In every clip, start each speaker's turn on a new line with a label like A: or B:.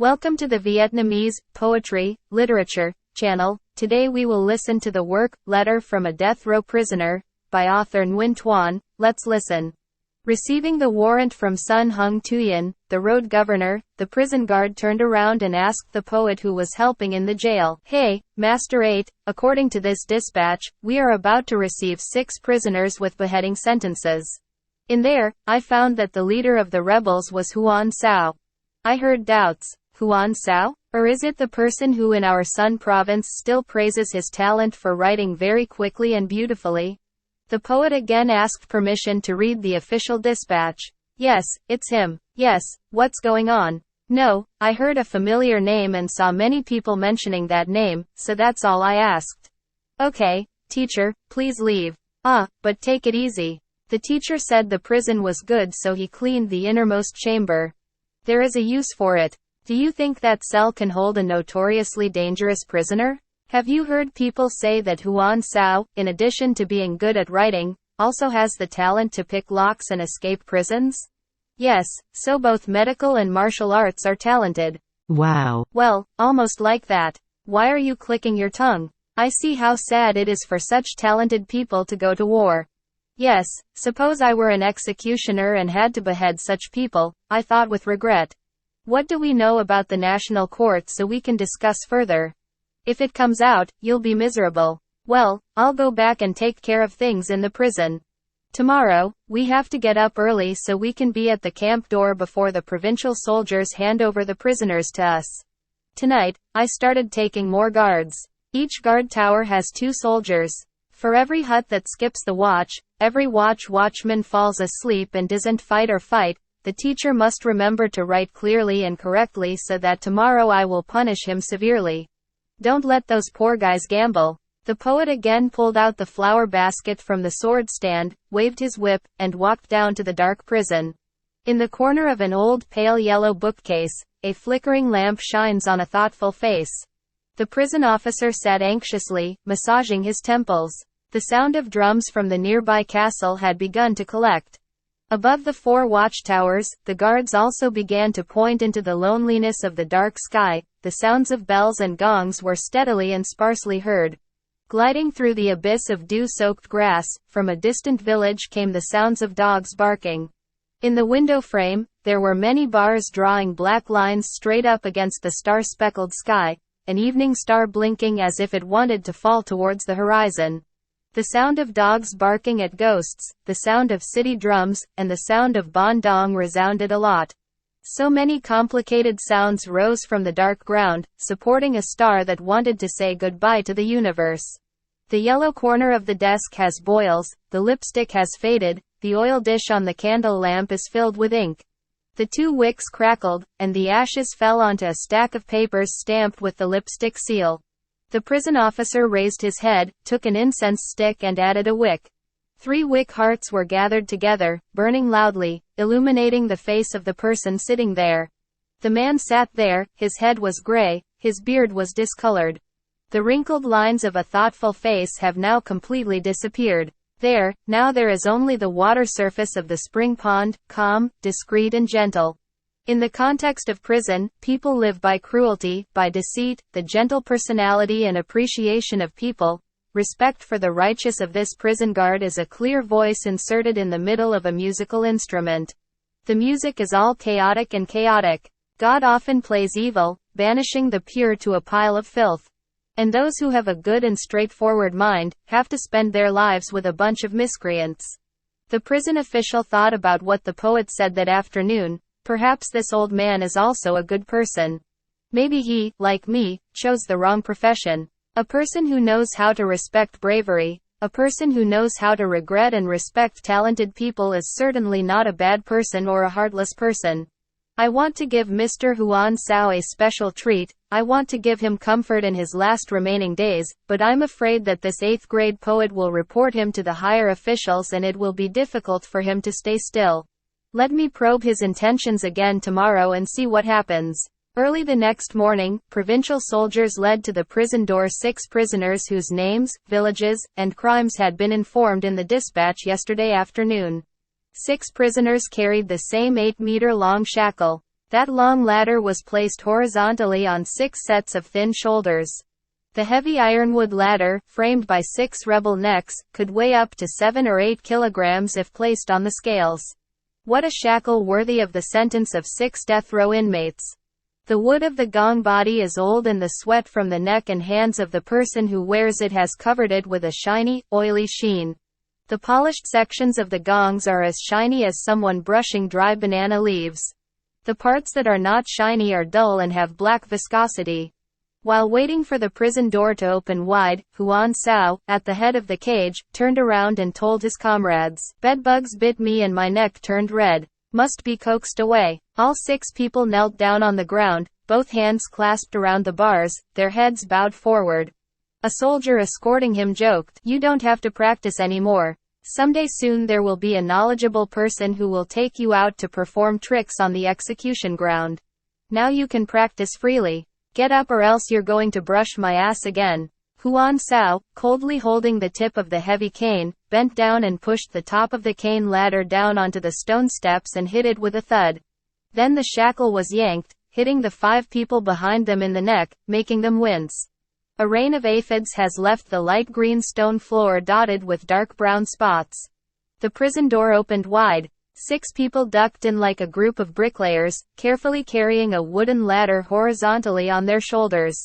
A: Welcome to the Vietnamese Poetry Literature channel. Today we will listen to the work Letter from a Death Row Prisoner by author Nguyen Tuan. Let's listen. Receiving the warrant from Sun Hung Tuyen, the road governor, the prison guard turned around and asked the poet who was helping in the jail, "Hey, Master 8, according to this dispatch, we are about to receive 6 prisoners with beheading sentences. In there, I found that the leader of the rebels was Huan Sao." I heard doubts. Huan Sao? Or is it the person who in our Sun province still praises his talent for writing very quickly and beautifully? The poet again asked permission to read the official dispatch. Yes, it's him. Yes, what's going on? No, I heard a familiar name and saw many people mentioning that name, so that's all I asked. Okay, teacher, please leave. But take it easy. The teacher said the prison was good, so he cleaned the innermost chamber. There is a use for it. Do you think that cell can hold a notoriously dangerous prisoner? Have you heard people say that Huan Sao, in addition to being good at writing, also has the talent to pick locks and escape prisons? Yes, so both medical and martial arts are talented.
B: Wow.
A: Well, almost like that. Why are you clicking your tongue? I see how sad it is for such talented people to go to war. Yes, suppose I were an executioner and had to behead such people, I thought with regret. What do we know about the national court so we can discuss further? If it comes out, you'll be miserable. Well, I'll go back and take care of things in the prison. Tomorrow, we have to get up early so we can be at the camp door before the provincial soldiers hand over the prisoners to us. Tonight, I started taking more guards. Each guard tower has 2 soldiers. For every hut that skips the watch, every watchman falls asleep and doesn't fight or fight, the teacher must remember to write clearly and correctly so that tomorrow I will punish him severely. Don't let those poor guys gamble. The poet again pulled out the flower basket from the sword stand, waved his whip, and walked down to the dark prison. In the corner of an old pale yellow bookcase, a flickering lamp shines on a thoughtful face. The prison officer sat anxiously, massaging his temples. The sound of drums from the nearby castle had begun to collect. Above the 4 watchtowers, the guards also began to point into the loneliness of the dark sky. The sounds of bells and gongs were steadily and sparsely heard. Gliding through the abyss of dew-soaked grass, from a distant village came the sounds of dogs barking. In the window frame, there were many bars drawing black lines straight up against the star-speckled sky, an evening star blinking as if it wanted to fall towards the horizon. The sound of dogs barking at ghosts, the sound of city drums, and the sound of bandong resounded a lot. So many complicated sounds rose from the dark ground, supporting a star that wanted to say goodbye to the universe. The yellow corner of the desk has boils, the lipstick has faded, the oil dish on the candle lamp is filled with ink. The 2 wicks crackled, and the ashes fell onto a stack of papers stamped with the lipstick seal. The prison officer raised his head, took an incense stick and added a wick. 3 wick hearts were gathered together, burning loudly, illuminating the face of the person sitting there. The man sat there, his head was gray, his beard was discolored. The wrinkled lines of a thoughtful face have now completely disappeared. Now there is only the water surface of the spring pond, calm, discreet and gentle. In the context of prison, people live by cruelty, by deceit, the gentle personality and appreciation of people. Respect for the righteous of this prison guard is a clear voice inserted in the middle of a musical instrument. The music is all chaotic and chaotic. God often plays evil, banishing the pure to a pile of filth. And those who have a good and straightforward mind, have to spend their lives with a bunch of miscreants. The prison official thought about what the poet said that afternoon. Perhaps this old man is also a good person. Maybe he, like me, chose the wrong profession. A person who knows how to respect bravery, a person who knows how to regret and respect talented people is certainly not a bad person or a heartless person. I want to give Mr. Huan Sao a special treat. I want to give him comfort in his last remaining days, but I'm afraid that this 8th grade poet will report him to the higher officials and it will be difficult for him to stay still. Let me probe his intentions again tomorrow and see what happens. Early the next morning, provincial soldiers led to the prison door 6 prisoners whose names, villages, and crimes had been informed in the dispatch yesterday afternoon. 6 prisoners carried the same 8-meter-long shackle. That long ladder was placed horizontally on 6 sets of thin shoulders. The heavy ironwood ladder, framed by 6 rebel necks, could weigh up to 7 or 8 kilograms if placed on the scales. What a shackle worthy of the sentence of 6 death row inmates. The wood of the gong body is old and the sweat from the neck and hands of the person who wears it has covered it with a shiny, oily sheen. The polished sections of the gongs are as shiny as someone brushing dry banana leaves. The parts that are not shiny are dull and have black viscosity. While waiting for the prison door to open wide, Huan Sao, at the head of the cage, turned around and told his comrades, "Bedbugs bit me and my neck turned red. Must be coaxed away." All 6 people knelt down on the ground, both hands clasped around the bars, their heads bowed forward. A soldier escorting him joked, "You don't have to practice anymore. Someday soon there will be a knowledgeable person who will take you out to perform tricks on the execution ground. Now you can practice freely. Get up or else you're going to brush my ass again." Huan Sao, coldly holding the tip of the heavy cane, bent down and pushed the top of the cane ladder down onto the stone steps and hit it with a thud. Then the shackle was yanked, hitting the 5 people behind them in the neck, making them wince. A rain of aphids has left the light green stone floor dotted with dark brown spots. The prison door opened wide. 6 people ducked in like a group of bricklayers, carefully carrying a wooden ladder horizontally on their shoulders.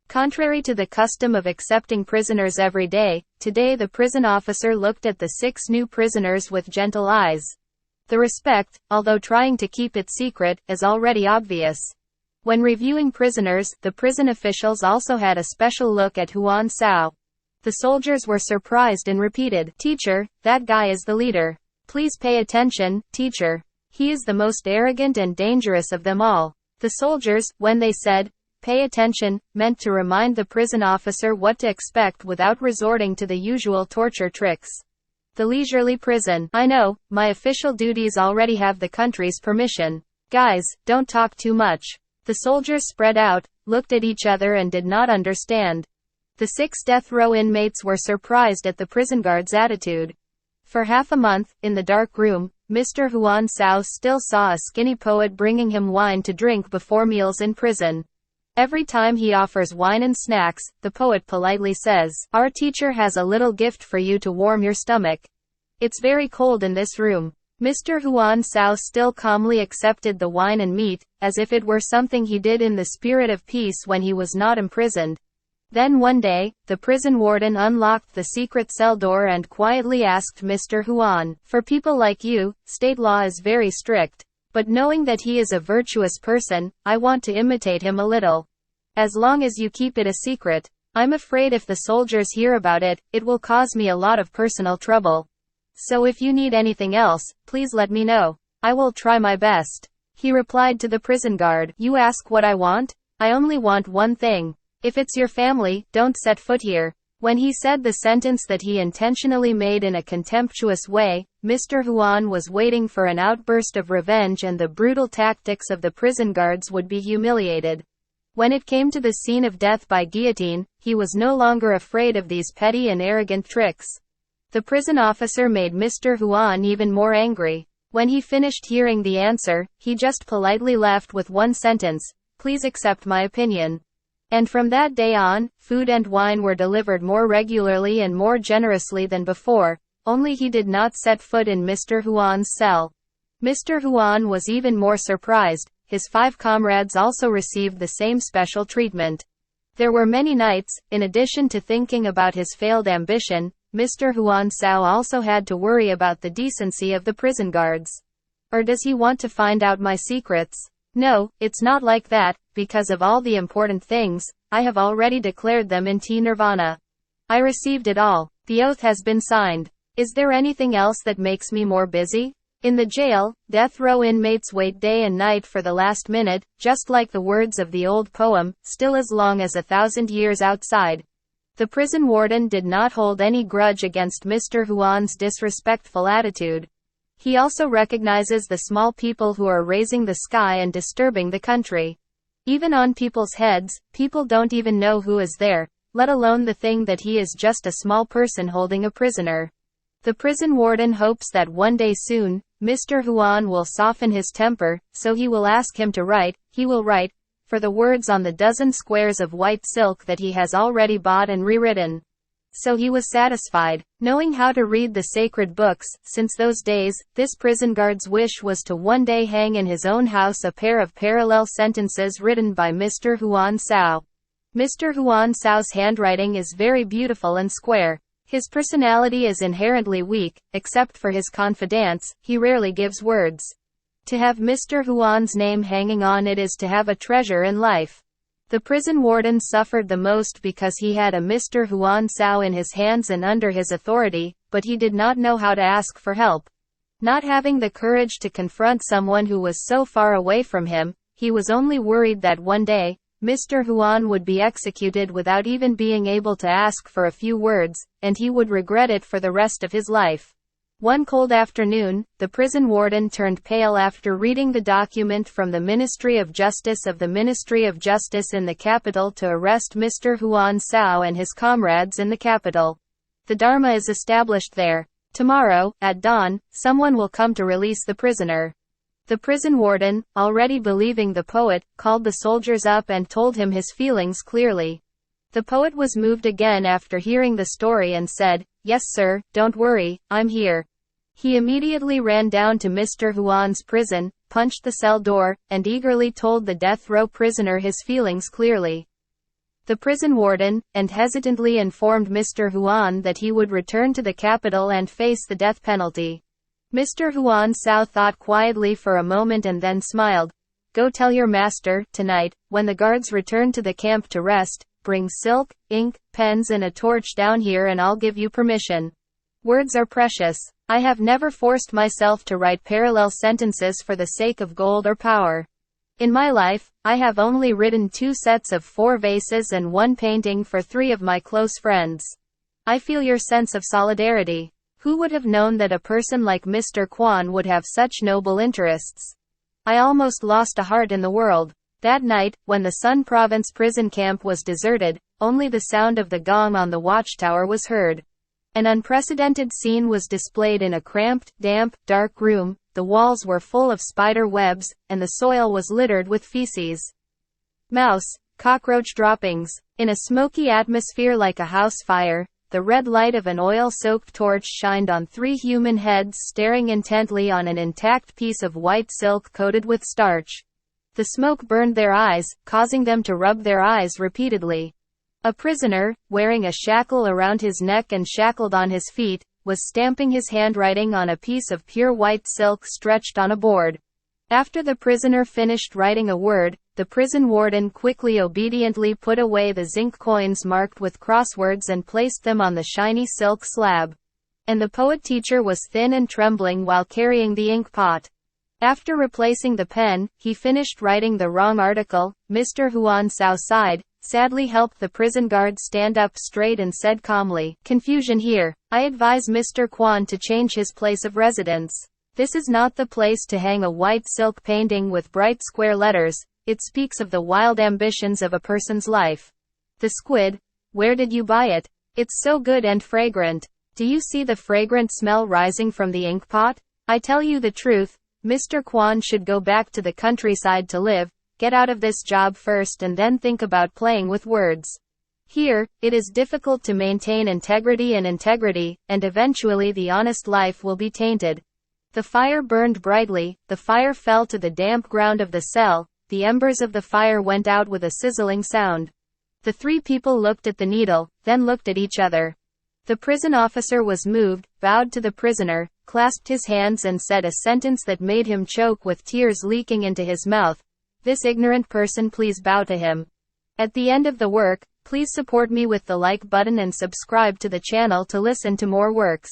A: Contrary to the custom of accepting prisoners every day, today the prison officer looked at the 6 new prisoners with gentle eyes. The respect, although trying to keep it secret, is already obvious. When reviewing prisoners, the prison officials also had a special look at Huan Sao. The soldiers were surprised and repeated, "Teacher, that guy is the leader. Please pay attention, teacher. He is the most arrogant and dangerous of them all." The soldiers, when they said, "Pay attention," meant to remind the prison officer what to expect without resorting to the usual torture tricks. The leisurely prison. "I know, my official duties already have the country's permission. Guys, don't talk too much." The soldiers spread out, looked at each other and did not understand. The 6 death row inmates were surprised at the prison guard's attitude. For half a month, in the dark room, Mr. Huan Sao still saw a skinny poet bringing him wine to drink before meals in prison. Every time he offers wine and snacks, the poet politely says, "Our teacher has a little gift for you to warm your stomach. It's very cold in this room." Mr. Huan Sao still calmly accepted the wine and meat, as if it were something he did in the spirit of peace when he was not imprisoned. Then one day, the prison warden unlocked the secret cell door and quietly asked Mr. Huan, "For people like you, state law is very strict. But knowing that he is a virtuous person, I want to imitate him a little. As long as you keep it a secret. I'm afraid if the soldiers hear about it, it will cause me a lot of personal trouble. So if you need anything else, please let me know. I will try my best." He replied to the prison guard, "You ask what I want? I only want one thing. If it's your family, don't set foot here." When he said the sentence that he intentionally made in a contemptuous way, Mr. Huan was waiting for an outburst of revenge and the brutal tactics of the prison guards would be humiliated. When it came to the scene of death by guillotine, he was no longer afraid of these petty and arrogant tricks. The prison officer made Mr. Huan even more angry. When he finished hearing the answer, he just politely left with one sentence, "Please accept my opinion." And from that day on, food and wine were delivered more regularly and more generously than before, only he did not set foot in Mr. Huan's cell. Mr. Huan was even more surprised. His 5 comrades also received the same special treatment. There were many nights, in addition to thinking about his failed ambition, Mr. Huan Sao also had to worry about the decency of the prison guards. Or does he want to find out my secrets? No, it's not like that, because of all the important things, I have already declared them in T-Nirvana. I received it all. The oath has been signed. Is there anything else that makes me more busy? In the jail, death row inmates wait day and night for the last minute, just like the words of the old poem, still as long as 1,000 years outside. The prison warden did not hold any grudge against Mr. Huan's disrespectful attitude. He also recognizes the small people who are raising the sky and disturbing the country. Even on people's heads, people don't even know who is there, let alone the thing that he is just a small person holding a prisoner. The prison warden hopes that one day soon, Mr. Huan will soften his temper, so he will ask him to write. He will write, for the words on the dozen squares of white silk that he has already bought and rewritten. So he was satisfied, knowing how to read the sacred books. Since those days, this prison guard's wish was to one day hang in his own house a pair of parallel sentences written by Mr. Huan Sao. Mr. Huan Sao's handwriting is very beautiful and square. His personality is inherently weak, except for his confidence. He rarely gives words. To have Mr. Huan's name hanging on it is to have a treasure in life. The prison warden suffered the most because he had a Mr. Huan Sao in his hands and under his authority, but he did not know how to ask for help. Not having the courage to confront someone who was so far away from him, he was only worried that one day, Mr. Huan would be executed without even being able to ask for a few words, and he would regret it for the rest of his life. One cold afternoon, the prison warden turned pale after reading the document from the Ministry of Justice in the capital to arrest Mr. Huan Sao and his comrades in the capital. The Dharma is established there. Tomorrow, at dawn, someone will come to release the prisoner. The prison warden, already believing the poet, called the soldiers up and told him his feelings clearly. The poet was moved again after hearing the story and said, "Yes sir, don't worry, I'm here." He immediately ran down to Mr. Huan's prison, punched the cell door, and eagerly told the death row prisoner his feelings clearly. The prison warden, and hesitantly informed Mr. Huan that he would return to the capital and face the death penalty. Mr. Huan Sao thought quietly for a moment and then smiled. "Go tell your master, tonight, when the guards return to the camp to rest, bring silk, ink, pens and a torch down here and I'll give you permission. Words are precious. I have never forced myself to write parallel sentences for the sake of gold or power. In my life, I have only written 2 sets of 4 vases and 1 painting for 3 of my close friends. I feel your sense of solidarity. Who would have known that a person like Mr. Quan would have such noble interests? I almost lost a heart in the world." That night, when the Sun Province prison camp was deserted, only the sound of the gong on the watchtower was heard. An unprecedented scene was displayed in a cramped, damp, dark room. The walls were full of spider webs, and the soil was littered with feces, mouse, cockroach droppings. In a smoky atmosphere like a house fire, the red light of an oil-soaked torch shined on 3 human heads staring intently on an intact piece of white silk coated with starch. The smoke burned their eyes, causing them to rub their eyes repeatedly. A prisoner, wearing a shackle around his neck and shackled on his feet, was stamping his handwriting on a piece of pure white silk stretched on a board. After the prisoner finished writing a word, the prison warden quickly obediently put away the zinc coins marked with crosswords and placed them on the shiny silk slab. And the poet teacher was thin and trembling while carrying the ink pot. After replacing the pen, he finished writing the wrong article. Mr. Huan Sao sighed, sadly helped the prison guard stand up straight and said calmly, "Confusion here. I advise Mr. Quan to change his place of residence. This is not the place to hang a white silk painting with bright square letters. It speaks of the wild ambitions of a person's life." The squid. "Where did you buy it? It's so good and fragrant. Do you see the fragrant smell rising from the ink pot? I tell you the truth. Mr. Quan should go back to the countryside to live, get out of this job first and then think about playing with words. Here, it is difficult to maintain integrity, and eventually the honest life will be tainted." The fire burned brightly. The fire fell to the damp ground of the cell. The embers of the fire went out with a sizzling sound. The 3 people looked at the needle, then looked at each other. The prison officer was moved, bowed to the prisoner, clasped his hands and said a sentence that made him choke with tears leaking into his mouth. "This ignorant person, please bow to him." At the end of the work, please support me with the like button and subscribe to the channel to listen to more works.